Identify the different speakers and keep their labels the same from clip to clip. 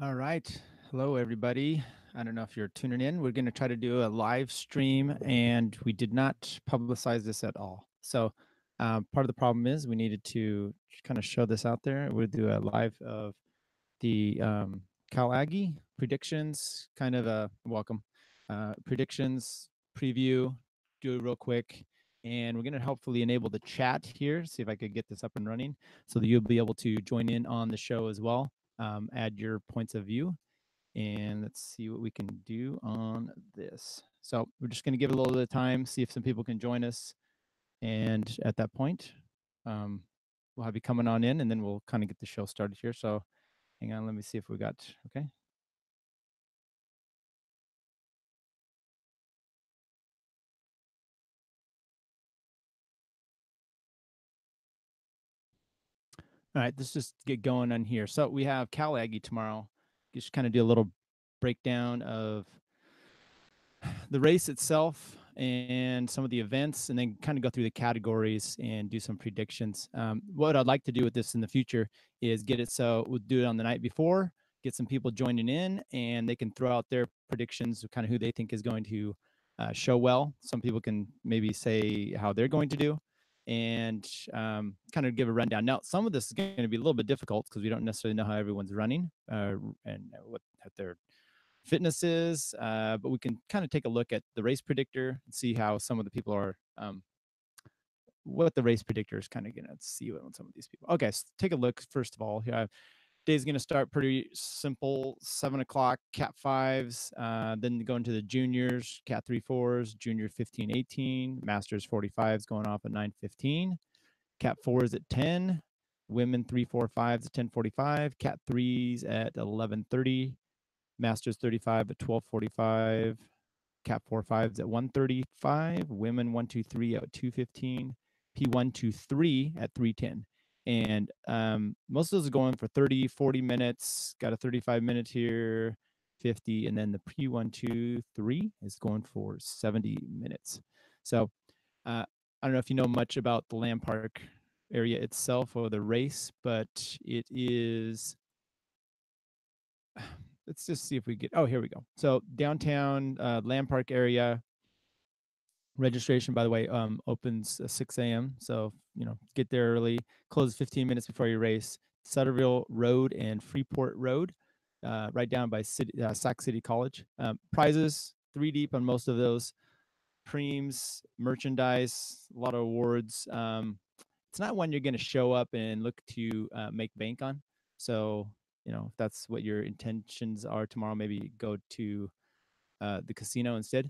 Speaker 1: All right. Hello, everybody. I don't know if you're tuning in. We're going to try to do a live stream, and we did not publicize this at all. So, part of the problem is we needed to kind of show this out there. We'll do a live of the Cal Aggie predictions, kind of a welcome predictions preview. Do it real quick. And we're going to hopefully enable the chat here, see if I could get this up and running so that you'll be able to join in on the show as well, add your points of view. And let's see what we can do on this. So we're just going to give it a little bit of time, see if some people can join us. And at that point, we'll have you coming on in, and then we'll kind of get the show started here. So hang on, let me see if we got, okay. All right, let's just get going on here. So we have Cal Aggie tomorrow. Just kind of do a little breakdown of the race itself and some of the events, and then kind of go through the categories and do some predictions. What I'd like to do with this in the future is get it so we'll do it on the night before, get some people joining in, and they can throw out their predictions of kind of who they think is going to show well. Some people can maybe say how they're going to do, and kind of give a rundown. Now, some of this is going to be a little bit difficult because we don't necessarily know how everyone's running and what their fitness is, but we can kind of take a look at the race predictor and see how some of the people are, what the race predictor is kind of going to see on some of these people. Okay, so take a look first of all. Here, day's going to start pretty simple, 7 o'clock, Cat 5s, then go into the juniors, Cat 3-4s, junior 15-18, Masters 45s going off at 9:15, Cat 4s at 10, women 3-4-5s at 10:45, Cat 3s at 11:30, Masters 35 at 12:45, Cat 4-5s at 1:35, women 1-2-3 at 2:15, P1-2-3 at 3:10. And most of those are going for 30, 40 minutes. Got a 35 minute here, 50, and then the P1-2-3 is going for 70 minutes. So I don't know if you know much about the Land Park area itself or the race, but it is, let's just see if we get, oh, here we go. So downtown Land Park area, registration, by the way, opens 6 a.m. So, get there early, close 15 minutes before your race. Sutterville Road and Freeport Road, right down by Sac City College. Prizes, 3 deep on most of those. Preems, merchandise, a lot of awards. It's not one you're going to show up and look to make bank on. So, if that's what your intentions are tomorrow, maybe go to the casino instead.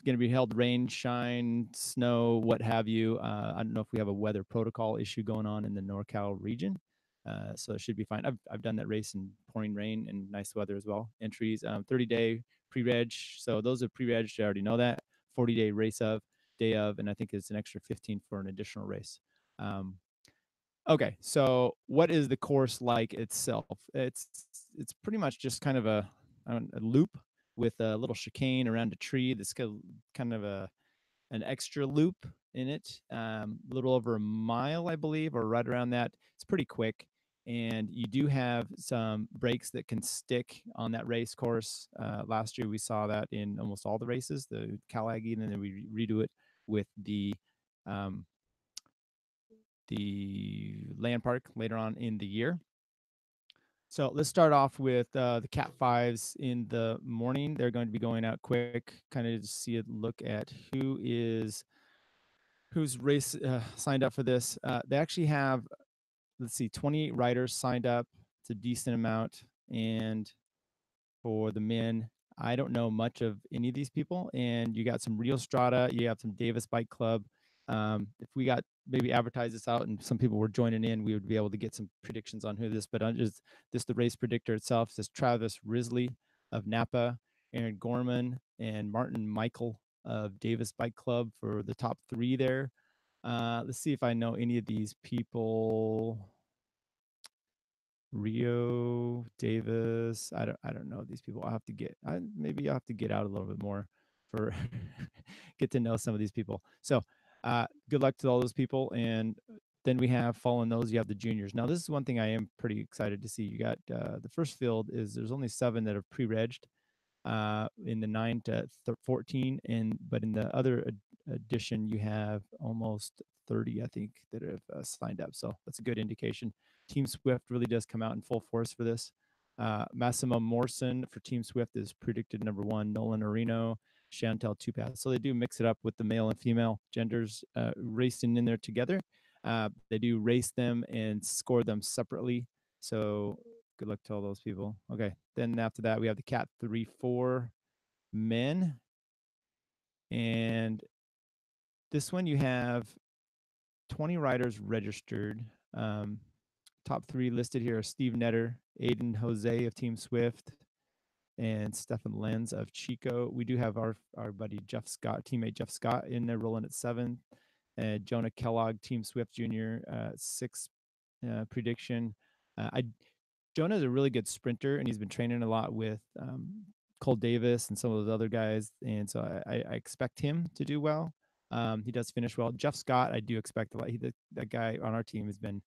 Speaker 1: Going to be held rain, shine, snow, what have you. I don't know if we have a weather protocol issue going on in the NorCal region. So it should be fine. I've done that race in pouring rain and nice weather as well. Entries, 30-day pre-reg. So those are pre-reg. I already know that. 40-day race of, day of, and I think it's an extra 15 for an additional race. Okay, so what is the course like itself? It's pretty much just kind of a loop with a little chicane around a tree that's kind of an extra loop in it, a little over a mile, I believe, or right around that. It's pretty quick, and you do have some breaks that can stick on that race course. Last year we saw that in almost all the races, the Cal Aggie, and then we redo it with um, the Land Park later on in the year. So let's start off with the Cat 5s in the morning. They're going to be going out quick, kind of to see a look at who's race signed up for this. They actually have, let's see, 28 riders signed up. It's a decent amount. And for the men, I don't know much of any of these people. And you got some Rio Strada, you have some Davis Bike Club. If we got maybe advertise this out and some people were joining in, we would be able to get some predictions on who this. But just this, the race predictor itself says Travis Risley of Napa, Aaron Gorman, and Martin Michael of Davis Bike Club for the top 3 there. Let's see if I know any of these people. Rio Davis. I don't know these people. Maybe I'll have to get out a little bit more for get to know some of these people. So good luck to all those people. And Then we have following those, you have the juniors. Now, this is one thing I am pretty excited to see. You got the first field is there's only 7 that are pre-regged in the 9 to 14, and but in the other edition you have almost 30, I think, that have signed up. So that's a good indication. Team Swift really does come out in full force for this. Massimo Morrison for Team Swift is predicted number 1. Nolan Areno, Chantel Tupac. So they do mix it up with the male and female genders racing in there together. They do race them and score them separately. So good luck to all those people. Okay. Then after that, we have the Cat 3-4 men. And this one you have 20 riders registered. Top 3 listed here are Steve Netter, Aiden Jose of Team Swift, and Stefan Lenz of Chico. We do have our buddy Jeff Scott, teammate Jeff Scott, in there rolling at 7th. Jonah Kellogg, Team Swift Junior, 6th prediction. Jonah's a really good sprinter, and he's been training a lot with Cole Davis and some of those other guys, and so I expect him to do well. He does finish well. Jeff Scott, I do expect a lot. That guy on our team has been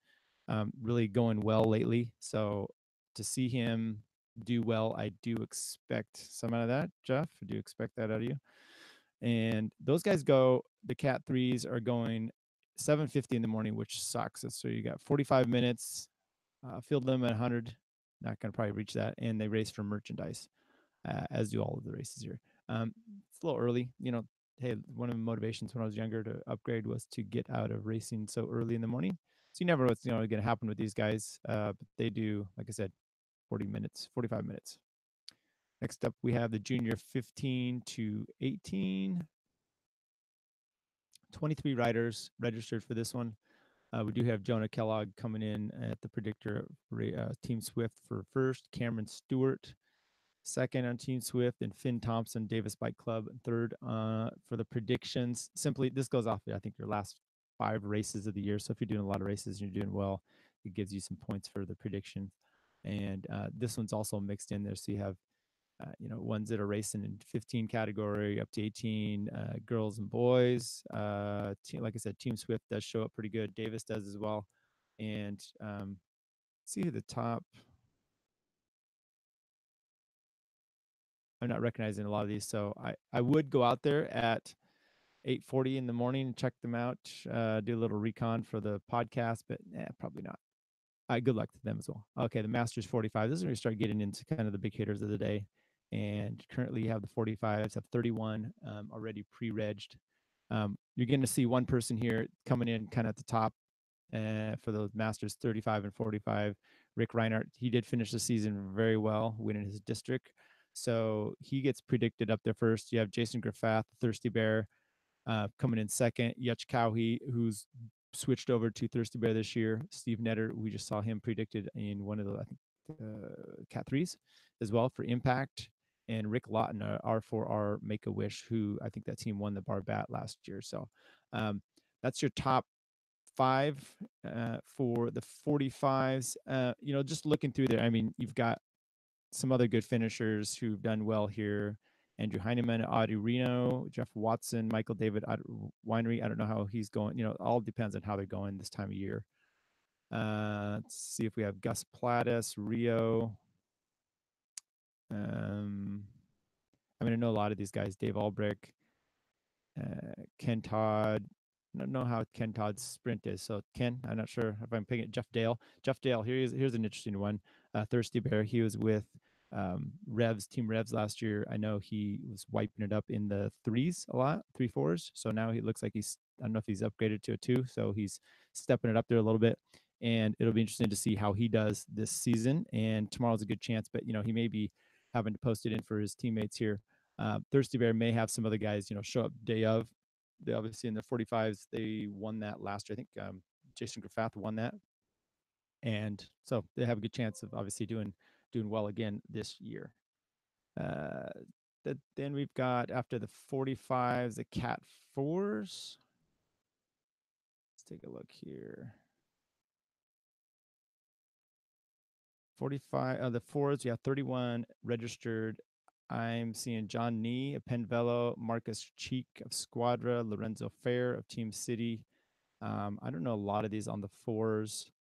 Speaker 1: really going well lately, so to see him do well, I do expect some out of that. Jeff, I do expect that out of you. And those guys go, the Cat 3s are going 7:50 in the morning, which sucks. So you got 45 minutes, field limit 100, not going to probably reach that, and they race for merchandise, as do all of the races here. It's a little early, hey, one of the motivations when I was younger to upgrade was to get out of racing so early in the morning. So you never know what's going to happen with these guys, but they do, like I said, 45 minutes. Next up, we have the junior 15 to 18. 23 riders registered for this one. We do have Jonah Kellogg coming in at the predictor, Team Swift for first, Cameron Stewart second on Team Swift, and Finn Thompson, Davis Bike Club, third for the predictions. Simply, this goes off, I think, your last 5 races of the year. So if you're doing a lot of races and you're doing well, it gives you some points for the prediction. And this one's also mixed in there. So you have, ones that are racing in 15 category up to 18, girls and boys. Like I said, Team Swift does show up pretty good. Davis does as well. And see who the top. I'm not recognizing a lot of these, so I would go out there at 8:40 in the morning and check them out, do a little recon for the podcast, but probably not. Good luck to them as well. Okay, the Masters 45. This is where we start getting into kind of the big hitters of the day. And currently you have the 45s, have 31 already pre-regged. You're going to see one person here coming in kind of at the top for those Masters 35 and 45. Rick Reinhardt, he did finish the season very well, winning his district. So he gets predicted up there first. You have Jason Graffath, Thirsty Bear, coming in second. Yutch Cowhey, who's switched over to Thirsty Bear this year. Steve Netter, we just saw him predicted in one of the, I think, Cat 3s as well for Impact. And Rick Lawton, R4R Make-A-Wish, who I think that team won the Bar Bat last year. So that's your top 5 for the 45s. Just looking through there, I mean, you've got some other good finishers who've done well here. Andrew Heineman, Audie Reno, Jeff Watson, Michael David Winery. I don't know how he's going. All depends on how they're going this time of year. Let's see if we have Gus Plattis, Rio. I know a lot of these guys. Dave Albrecht, Ken Todd. I don't know how Ken Todd's sprint is. So Ken, I'm not sure if I'm picking it. Jeff Dale. Here's an interesting one. Thirsty Bear. He was with Team Revs last year. I know he was wiping it up in the 3s a lot, 3-4s. So now he looks like I don't know if he's upgraded to a 2. So he's stepping it up there a little bit. And it'll be interesting to see how he does this season. And tomorrow's a good chance, but he may be having to post it in for his teammates here. Thirsty Bear may have some other guys, show up day of. They obviously in the 45s, they won that last year. I think Jason Graffath won that. And so they have a good chance of obviously doing well again this year. Then we've got, after the 45s, the Cat 4s. Let's take a look here. 45, the 4s, you have 31 registered. I'm seeing John Nee of Penn Velo, Marcus Cheek of Squadra, Lorenzo Fair of Team City, I don't know a lot of these on the fours.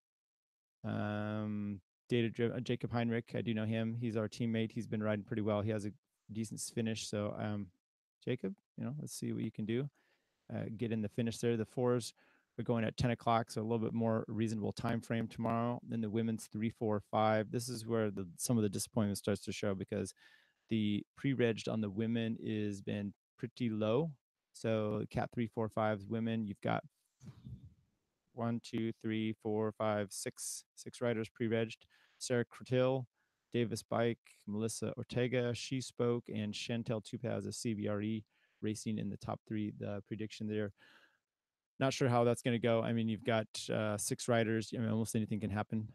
Speaker 1: Um, Jacob Heinrich, I do know him. He's our teammate. He's been riding pretty well. He has a decent finish. So, Jacob, let's see what you can do. Get in the finish there. The fours are going at 10 o'clock, so a little bit more reasonable time frame tomorrow. Then the women's 3, 4, 5. This is where some of the disappointment starts to show because the pre-regged on the women is been pretty low. So cat 3, 4, 5s women, you've got 1, 2, 3, 4, 5, 6 riders pre-regged. Sarah Cretil, Davis Bike, Melissa Ortega, She Spoke, and Chantel Tupaz of CBRE racing in the top three. The prediction there. Not sure how that's going to go. I mean, you've got 6 riders. I mean, almost anything can happen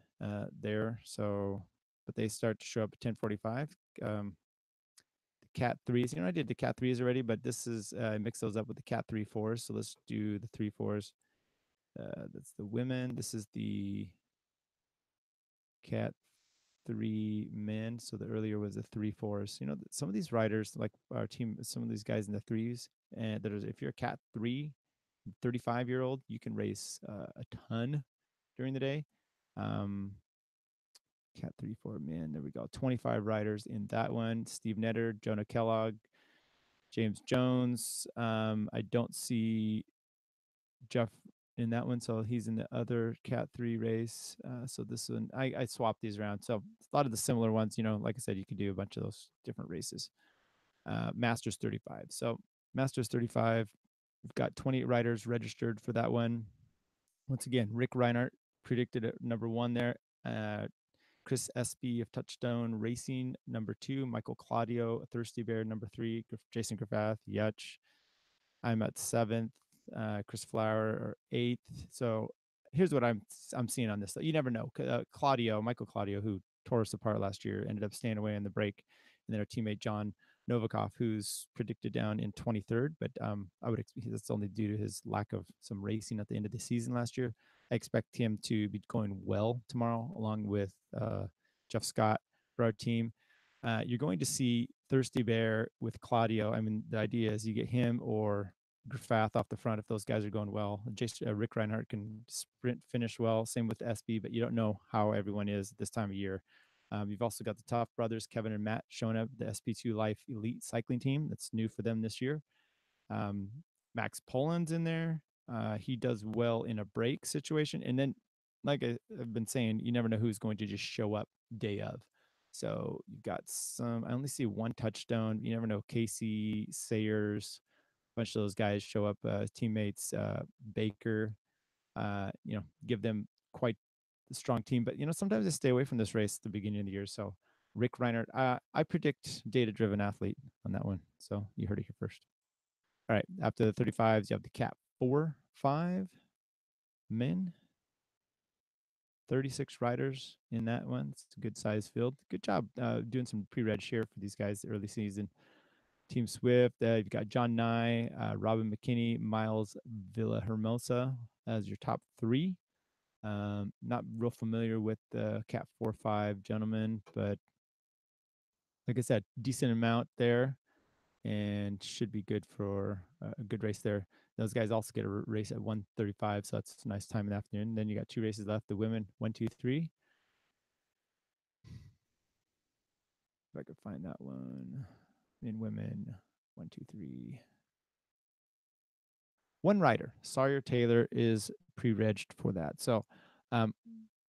Speaker 1: there. So, but they start to show up at 10:45. The cat threes. I did the cat threes already, but this is I mix those up with the cat 3, 4s. So let's do the 3, 4s. That's the women. This is the cat 3 men. So the earlier was the 3, 4s. Some of these riders, like our team, some of these guys in the threes, and there's if you're a cat 35-year-old, you can race a ton during the day. Cat 3, 4 men. There we go. 25 riders in that one. Steve Netter, Jonah Kellogg, James Jones. I don't see Jeff in that one, so he's in the other Cat 3 race. So this one, I swapped these around. So a lot of the similar ones, like I said, you could do a bunch of those different races. Masters 35. So Masters 35, we've got 28 riders registered for that one. Once again, Rick Reinhardt predicted at number 1 there. Chris Espy of Touchstone Racing, number 2. Michael Claudio, Thirsty Bear, number 3. Jason Graffath, Yutch. I'm at 7th. Chris Flower, 8th. So here's what I'm seeing on this. You never know. Michael Claudio, who tore us apart last year, ended up staying away in the break. And then our teammate John Novikov, who's predicted down in 23rd, but that's only due to his lack of some racing at the end of the season last year. I expect him to be going well tomorrow, along with Jeff Scott for our team. You're going to see Thirsty Bear with Claudio. I mean, the idea is you get him or Graffath off the front if those guys are going well. Rick Reinhardt can sprint finish well. Same with SB, but you don't know how everyone is at this time of year. You've also got the Tough brothers, Kevin and Matt, showing up, the SP2 Life Elite Cycling Team. That's new for them this year. Max Poland's in there. He does well in a break situation. And then, like I've been saying, you never know who's going to just show up day of. So you've got I only see one touchdown. You never know. Casey Sayers, a bunch of those guys show up, teammates, Baker, give them quite a strong team. But, sometimes they stay away from this race at the beginning of the year. So Rick Reinhardt, I predict data-driven athlete on that one. So you heard it here first. All right. After the 35s, you have the cat 4, 5 men. 36 riders in that one. It's a good size field. Good job doing some pre-reg share for these guys early season. Team Swift, you've got John Nye, Robin McKinney, Miles Villahermosa as your top 3. Not real familiar with the Cat 4-5 gentlemen, but like I said, decent amount there and should be good for a good race there. Those guys also get a race at 1:35, so that's a nice time in the afternoon. Then you got 2 races left. The women, 1, 2, 3. If I could find that one. In women, 1, 2, 3. One rider, Sawyer Taylor, is pre-regged for that. So,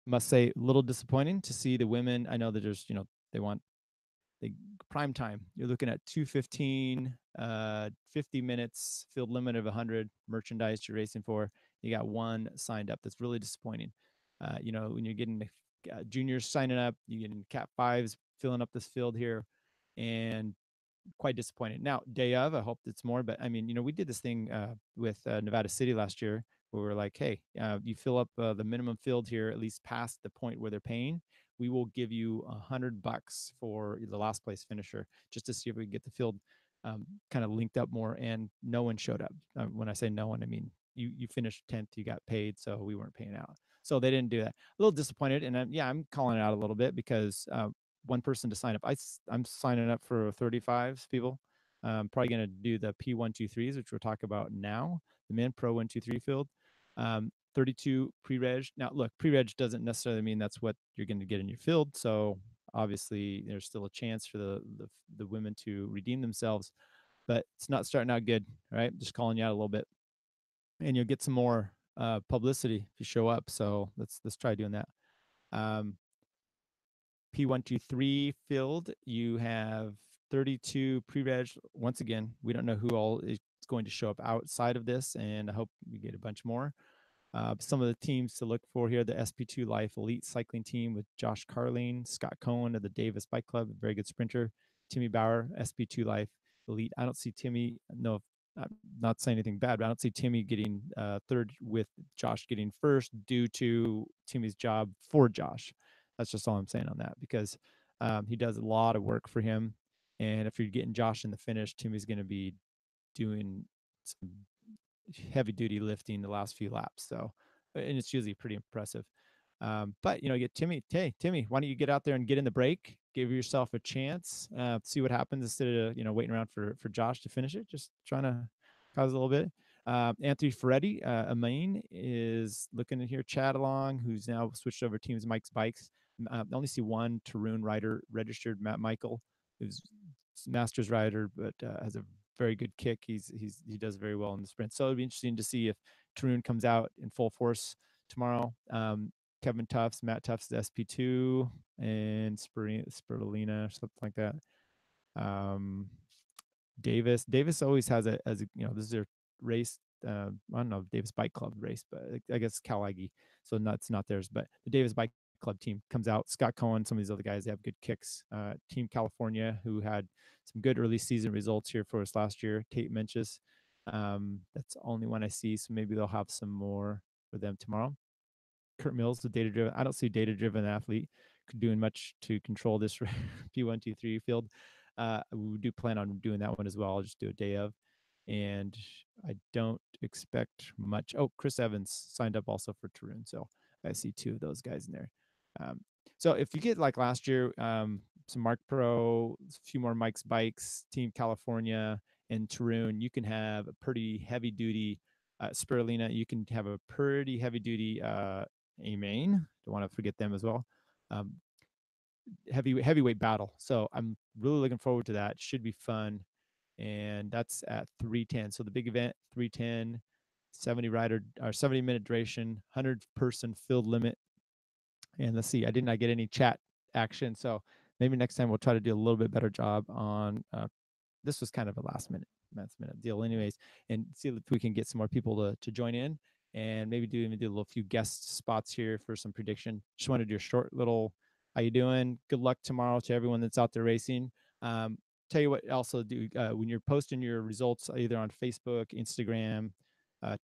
Speaker 1: must say, a little disappointing to see the women. I know that there's, they want the prime time. You're looking at 2:15, 50 minutes, field limit of 100, merchandise you're racing for. You got one signed up. That's really disappointing. When you're getting juniors signing up, you getting Cat 5s filling up this field here, and quite disappointed. Now, day of, I hope it's more, but I mean, we did this thing with Nevada City last year where we were like, hey, you fill up the minimum field here, at least past the point where they're paying. We will give you $100 for the last place finisher, just to see if we can get the field kind of linked up more. And no one showed up. When I say no one, I mean you finished 10th, you got paid, so we weren't paying out. So they didn't do that. A little disappointed, and I'm calling it out a little bit because one person to sign up. I'm signing up for 35 people. Probably going to do the P123s, which we'll talk about now, the men pro 1, 2, 3 field. 32 pre-reg. Now, look, pre-reg doesn't necessarily mean that's what you're going to get in your field. So obviously, there's still a chance for the women to redeem themselves, but it's not starting out good. Right, just calling you out a little bit, and you'll get some more publicity if you show up. So let's try doing that. Um, P123 field, you have 32 pre-reg. Once again, we don't know who all is going to show up outside of this, and I hope we get a bunch more. Some of the teams to look for here: the SP2 Life Elite Cycling Team with Josh Carling, Scott Cohen of the Davis Bike Club, a very good sprinter. Timmy Bauer, SP2 Life Elite. I don't see Timmy. No, I'm not saying anything bad, but I don't see Timmy getting third with Josh getting first due to Timmy's job for Josh. That's just all I'm saying on that, because he does a lot of work for him. And if you're getting Josh in the finish, Timmy's going to be doing some heavy duty lifting the last few laps. So, and it's usually pretty impressive. But you get Timmy. Hey, Timmy, why don't you get out there and get in the break? Give yourself a chance. See what happens instead of waiting around for Josh to finish it. Just trying to cause a little bit. Anthony Ferretti, a main, is looking to hear Chad along, who's now switched over teams Mike's Bikes. I only see one Tarun rider registered, Matt Michael, who's Masters rider, but has a very good kick. He does very well in the sprint. So it'd be interesting to see if Tarun comes out in full force tomorrow. Kevin Tufts, Matt Tufts is SP2, and Spirulina, something like that. Davis always has this is their race. I don't know, Davis Bike Club race, but I guess Cal Aggie, so it's not theirs. But the Davis Bike Club team comes out. Scott Cohen, some of these other guys, they have good kicks. Team California, who had some good early season results here for us last year. Tate Menches, that's the only one I see, so maybe they'll have some more for them tomorrow. Curt Mills, the data driven. I don't see data driven athlete doing much to control this P123 field. We do plan on doing that one as well. I'll just do a day of, and I don't expect much. Oh, Chris Evans signed up also for Tarun, so I see two of those guys in there. So if you get like last year, some Mark Pro, a few more Mike's Bikes, Team California, and Tarun, you can have a pretty heavy duty Spirulina. You can have a pretty heavy duty main. Don't want to forget them as well. Heavyweight battle. So I'm really looking forward to that. Should be fun. And that's at 3:10. So the big event, 3:10, 70 rider or 70-minute duration, 100-person field limit. And let's see, I did not get any chat action. So maybe next time we'll try to do a little bit better job on this was kind of a last minute deal anyways, and see if we can get some more people to join in, and maybe do a little few guest spots here for some prediction. Just want to do a short little, how you doing? Good luck tomorrow to everyone that's out there racing. Tell you what, also do when you're posting your results either on Facebook, Instagram,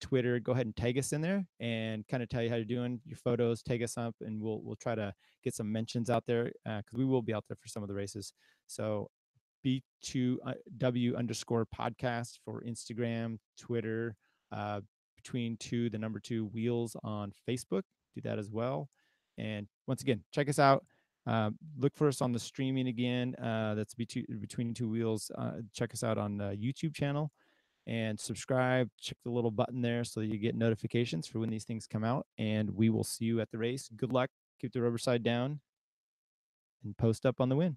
Speaker 1: Twitter, go ahead and tag us in there and kind of tell you how you're doing, your photos, tag us up, and we'll try to get some mentions out there, because we will be out there for some of the races. So B2W underscore podcast for Instagram, Twitter, between the number 2 wheels on Facebook. Do that as well. And once again, check us out. Look for us on the streaming again. That's between 2 wheels. Check us out on the YouTube channel and subscribe. Check the little button there so that you get notifications for when these things come out. And we will see you at the race. Good luck. Keep the rubber side down and post up on the win.